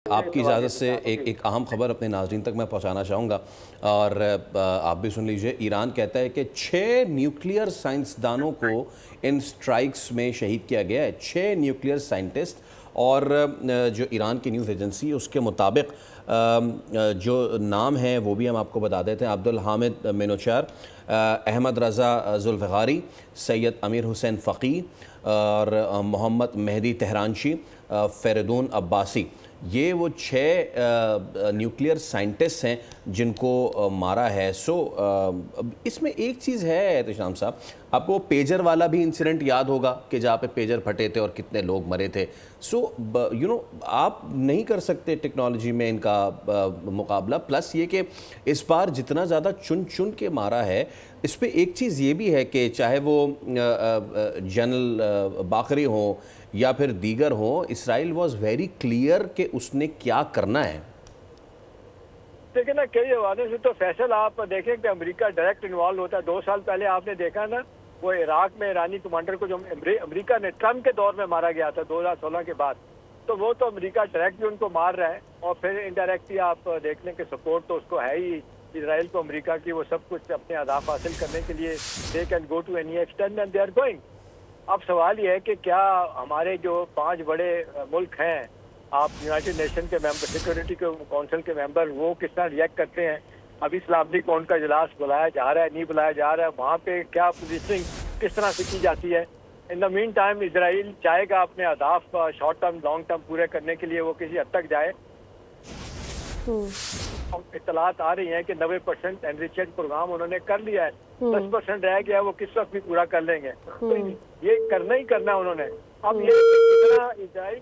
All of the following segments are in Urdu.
آپ کی اجازت سے ایک اہم خبر اپنے ناظرین تک میں پہنچانا چاہوں گا اور آپ بھی سن لیجئے۔ ایران کہتا ہے کہ 6 نیوکلیئر سائنسدانوں کو ان سٹرائکس میں شہید کیا گیا ہے، 6 نیوکلیئر سائنٹسٹ۔ اور جو ایران کی نیوز ایجنسی اس کے مطابق جو نام ہیں وہ بھی ہم آپ کو بتا دیتے ہیں۔ عبدالحامد مینوچار، احمد رضا ذوالفقاری، سید امیر حسین فقی اور محمد مہدی تہرانچی، فریدون عباسی، یہ وہ 6 نیوکلیئر سائنٹسٹ ہیں جن کو مارا ہے۔ اس میں ایک چیز ہے احتشام صاحب، آپ کو پیجر والا بھی انسیڈنٹ یاد ہوگا کہ جہاں پہ پیجر پھٹے تھے اور کتنے لوگ مرے تھے۔ آپ نہیں کر سکتے ٹیکنالوجی میں ان کا مقابلہ، پلس یہ کہ اس بار جتنا زیادہ چن کے مارا ہے، اس پہ ایک چیز یہ بھی ہے کہ چاہے وہ جنرل باقری ہوں یا پھر دیگر ہوں، اسرائیل واز ویری کلیئر کہ اس نے کیا کرنا ہے۔ لیکن نا کئی حوالوں سے تو فیصل آپ دیکھیں کہ امریکہ ڈائریکٹ انوالو ہوتا ہے۔ 2 سال پہلے آپ نے دیکھا نا، وہ عراق میں ایرانی کمانڈر کو جو امریکہ نے ٹرمپ کے دور میں مارا گیا تھا 2016 کے بعد، تو وہ تو امریکہ ڈائریکٹلی ان کو مار رہا ہے، اور پھر انڈائریکٹلی آپ دیکھ لیں کہ سپورٹ تو اس کو ہے ہی اسرائیل کو امریکہ کی، وہ سب کچھ اپنے اہداف حاصل کرنے کے لیے they can go to any extent and they are going. اب سوال یہ ہے کہ کیا ہمارے جو 5 بڑے ملک ہیں، آپ یونائٹڈ نیشن کے ممبر، سیکورٹی کے کونسل کے ممبر، وہ کس طرح ریئیکٹ کرتے ہیں؟ ابھی سلامتی کون کا اجلاس بلایا جا رہا ہے، نہیں بلایا جا رہا ہے، وہاں پہ کیا پوزیشننگ کس طرح سے کی جاتی ہے؟ ان دا مین ٹائم اسرائیل چاہے گا اپنے اہداف شارٹ ٹرم لانگ ٹرم پورے کرنے کے لیے وہ کسی حد تک جائے۔ اطلاعات آ رہی ہیں کہ 90% انریچمنٹ پروگرام انہوں نے کر لیا ہے، 10% رہ گیا، وہ کس وقت بھی پورا کر لیں گے۔ تو یہ کرنا ہی کرنا انہوں نے۔ اب یہ اتنا اسرائیل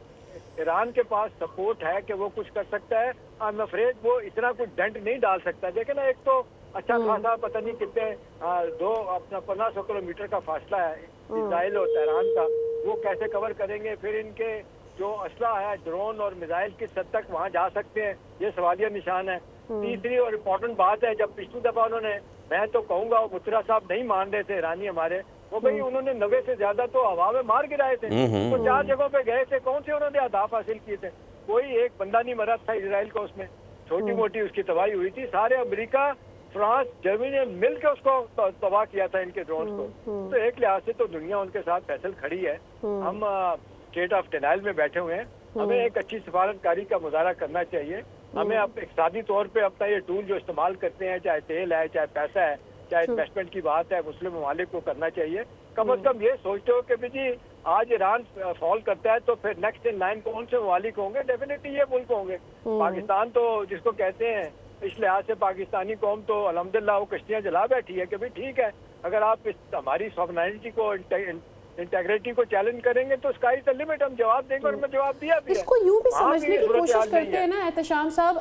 ایران کے پاس سپورٹ ہے کہ وہ کچھ کر سکتا ہے، I'm afraid وہ اتنا کچھ ڈنٹ نہیں ڈال سکتا۔ دیکھیں نا، ایک تو اچھا خاصا پتہ نہیں کتنے 1500 کلومیٹر کا فاصلہ ہے اسرائیل اور تہران کا، وہ کیسے کور کریں گے؟ پھر ان کے جو اسلحہ ہے، ڈرون اور میزائل، کس حد تک وہاں جا سکتے ہیں، یہ سوالیہ نشان ہے۔ تیسری اور امپورٹنٹ بات ہے، جب پچھلی دفعہ انہوں نے، میں تو کہوں گا وہ مترا صاحب نہیں مان رہے تھے ایرانی ہمارے، وہ بھئی انہوں نے 90 سے زیادہ تو ہوا میں مار گرائے تھے، وہ 4 جگہوں پہ گئے تھے، کون سے انہوں نے اہداف حاصل کیے تھے؟ کوئی ایک بندہ نہیں مرا تھا اسرائیل کو، اس میں چھوٹی موٹی اس کی تباہی ہوئی تھی۔ سارے امریکہ، فرانس، جرمنی نے مل کے اس کو تباہ کیا تھا، ان کے ڈرونز کو۔ تو ایک لحاظ سے تو دنیا ان کے ساتھ فیصل کھڑی ہے، ہم اسٹیٹ آف ڈینائل میں بیٹھے ہوئے ہیں۔ ہمیں ایک اچھی سفارتکاری کا مظاہرہ کرنا چاہیے، ہمیں اقتصادی طور پہ اپنا یہ ٹول جو استعمال کرتے ہیں، چاہے تیل ہے، چاہے پیسہ ہے، چاہے انویسٹمنٹ کی بات ہے، مسلم ممالک کو کرنا چاہیے۔ کم از کم یہ سوچتے ہو کہ جی آج ایران فال کرتا ہے تو پھر نیکسٹ ان لائن کون سے ممالک ہوں گے؟ ڈیفینیٹلی یہ ملک ہوں گے۔ پاکستان تو جس کو کہتے ہیں، اس لحاظ سے پاکستانی قوم تو الحمدللہ وہ کشتیاں جلا بیٹھی ہے کہ بھئی ٹھیک ہے، اگر آپ ہماری سوورنٹی کو، انٹیگریٹی کو چیلنج کریں گے تو اسکائی از دی لمٹ، ہم جواب دیں گے، اور ہمیں جواب دیا بھی ہے۔ اس کو یوں بھی سمجھنے کی کوشش کرتے ہیں نا احتشام صاحب،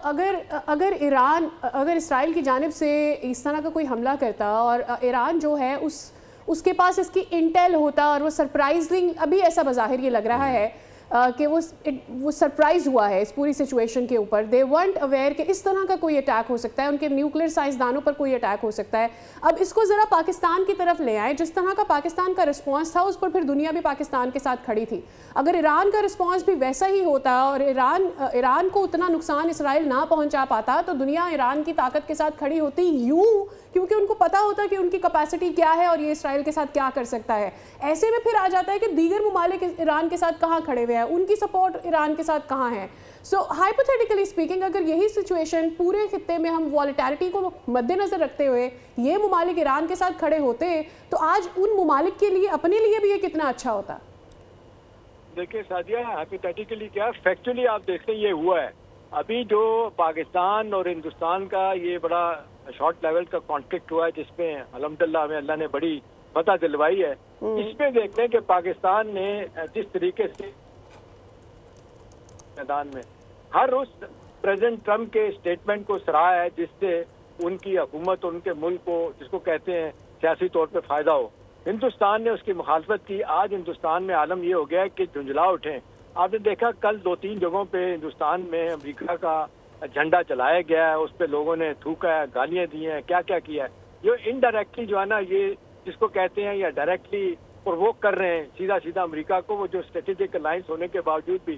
اگر اسرائیل کی جانب سے اس طرح کا کوئی حملہ کرتا اور ایران جو ہے اس کے پاس اس کی انٹیل ہوتا، اور وہ سرپرائزنگ، ابھی ایسا بظاہر یہ لگ رہا ہے کہ وہ سرپرائز ہوا ہے اس پوری سچویشن کے اوپر، دے وانٹ اویئر کہ اس طرح کا کوئی اٹیک ہو سکتا ہے، ان کے نیوکلیئر سائنسدانوں پر کوئی اٹیک ہو سکتا ہے۔ اب اس کو ذرا پاکستان کی طرف لے آئیں، جس طرح کا پاکستان کا رسپانس تھا اس پر پھر دنیا بھی پاکستان کے ساتھ کھڑی تھی۔ اگر ایران کا رسپانس بھی ویسا ہی ہوتا اور ایران کو اتنا نقصان اسرائیل نہ پہنچا پاتا تو دنیا ایران کی طاقت کے ساتھ کھڑی ہوتی، یوں کیونکہ ان کو پتا ہوتا کہ ان کی کیپیسٹی کیا ہے اور یہ اسرائیل کے ساتھ کیا کر سکتا ہے۔ ایسے میں پھر آ جاتا ہے کہ دیگر ممالک ایران کے ساتھ کہاں کھڑے ہوئے ہیں، ان کی سپورٹ ایران کے ساتھ کہاں ہے۔ سو ہائپوتھیٹیکلی اسپیکنگ، اگر یہی سچویشن پورے خطے میں ہم والیٹیلٹی کو مد نظر رکھتے ہوئے یہ ممالک ایران کے ساتھ کھڑے ہوتے تو آج ان ممالک کے لیے، اپنے لیے بھی یہ کتنا اچھا ہوتا۔ دیکھیں سعدیہ، ہائپوتھیٹیکلی کیا، فیکچولی آپ دیکھتے ہیں یہ ہوا ہے۔ ابھی جو پاکستان اور ہندوستان کا یہ بڑا شارٹ لیول کا کانفلکٹ ہوا ہے، جس میں الحمدللہ ہمیں اللہ نے بڑی فتح دلوائی ہے، اس میں دیکھتے ہیں کہ پاکستان نے جس طریقے سے میدان میں ہر اس پریزیڈنٹ ٹرمپ کے اسٹیٹمنٹ کو سراہا ہے جس سے ان کی حکومت اور ان کے ملک کو، جس کو کہتے ہیں سیاسی طور پہ فائدہ ہو، ہندوستان نے اس کی مخالفت کی۔ آج ہندوستان میں عالم یہ ہو گیا ہے کہ جھنجھلا اٹھیں۔ آپ نے دیکھا کل 2-3 جگہوں پہ ہندوستان میں امریکہ کا جھنڈا چلایا گیا ہے، اس پہ لوگوں نے تھوکا ہے، گالیاں دی ہیں، کیا کیا کیا ہے۔ یہ انڈائریکٹلی جو ہے نا، یہ جس کو کہتے ہیں، یا ڈائریکٹلی پرووک کر رہے ہیں سیدھا امریکہ کو، وہ جو اسٹریٹجک الائنس ہونے کے باوجود بھی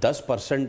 10%